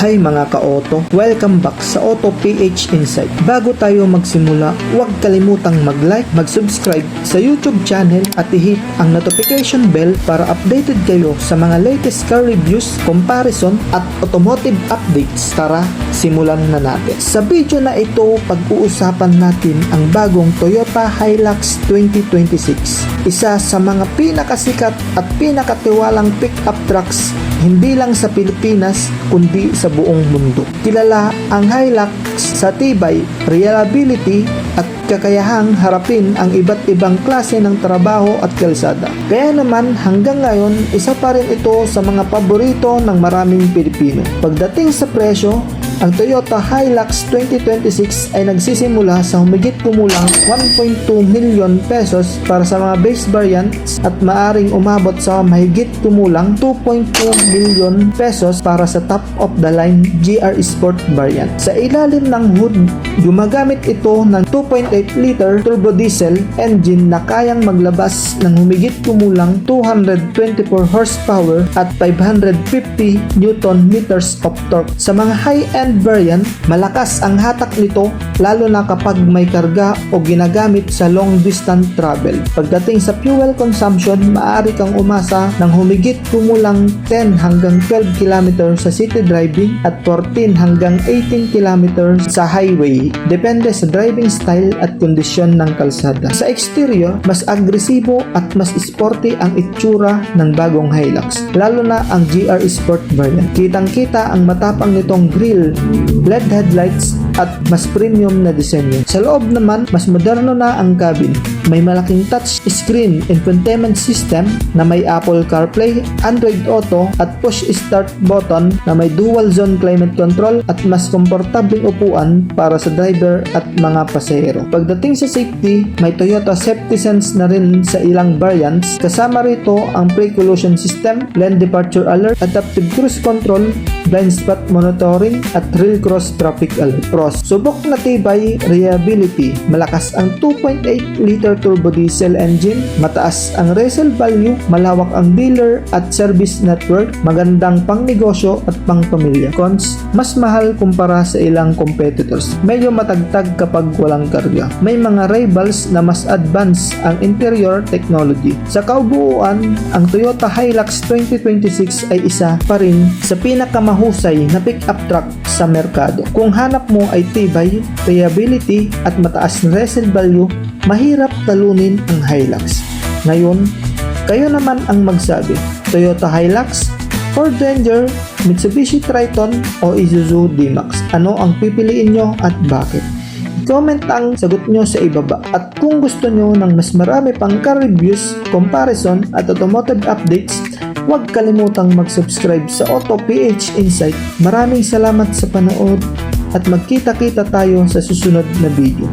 Hi mga ka-auto, welcome back sa Auto PH Insight. Bago tayo magsimula, huwag kalimutang mag-like, mag-subscribe sa YouTube channel at i-hit ang notification bell para updated kayo sa mga latest car reviews, comparison at automotive updates. Tara, simulan na natin. Sa video na ito, pag-uusapan natin ang bagong Toyota Hilux 2026. Isa sa mga pinakasikat at pinakatiwalang pick-up trucks hindi lang sa Pilipinas kundi sa buong mundo. Kilala ang Hilux sa tibay, reliability at kakayahang harapin ang iba't ibang klase ng trabaho at kalsada. Kaya naman hanggang ngayon, isa pa rin ito sa mga paborito ng maraming Pilipino. Pagdating sa presyo, ang Toyota Hilux 2026 ay nagsisimula sa humigit kumulang 1.2 million pesos para sa mga base variants at maaring umabot sa mahigit kumulang 2.2 million pesos para sa top of the line GR Sport variant. Sa ilalim ng hood, gumagamit ito ng 2.8 liter turbo diesel engine na kayang maglabas ng humigit kumulang 224 horsepower at 550 Newton meters of torque. Sa mga high-end variant, malakas ang hatak nito lalo na kapag may karga o ginagamit sa long distance travel. Pagdating sa fuel consumption, maaari kang umasa ng humigit kumulang 10 hanggang 12 km sa city driving at 14 hanggang 18 km sa highway, depende sa driving style at kondisyon ng kalsada. Sa exterior, mas agresibo at mas sporty ang itsura ng bagong Hilux, lalo na ang GR Sport variant. Kitang-kita ang matapang nitong grille, LED headlights at mas premium na disenyo. Sa loob naman, mas moderno na ang cabin. May malaking touch screen infotainment system na may Apple CarPlay, Android Auto at push start button na may dual zone climate control at mas komportableng upuan para sa driver at mga pasahero. Pagdating sa safety, may Toyota Safety Sense na rin sa ilang variants. Kasama rito ang pre-collision system, lane departure alert, adaptive cruise control, blind spot monitoring at real cross traffic alert. Pros: subok na tibay, reliability, malakas ang 2.8 liter turbo diesel engine, mataas ang resale value, malawak ang dealer at service network, magandang pangnegosyo at pangpamilya. Cons: mas mahal kumpara sa ilang competitors, medyo matagtag kapag walang karga. May mga rivals na mas advanced ang interior technology. Sa kaubuuan, ang Toyota Hilux 2026 ay isa pa rin sa pinakamahusay na pick-up truck sa merkado. Kung hanap mo ay tibay, reliability at mataas na resale value, mahirap talunin ang Hilux. Ngayon, kayo naman ang magsabi, Toyota Hilux, Ford Ranger, Mitsubishi Triton o Isuzu D-Max. Ano ang pipiliin nyo at bakit? I-comment ang sagot nyo sa ibaba. At kung gusto nyo ng mas marami pang car reviews, comparison at automotive updates, huwag kalimutang mag-subscribe sa Auto PH Insight. Maraming salamat sa panood at magkita-kita tayo sa susunod na video.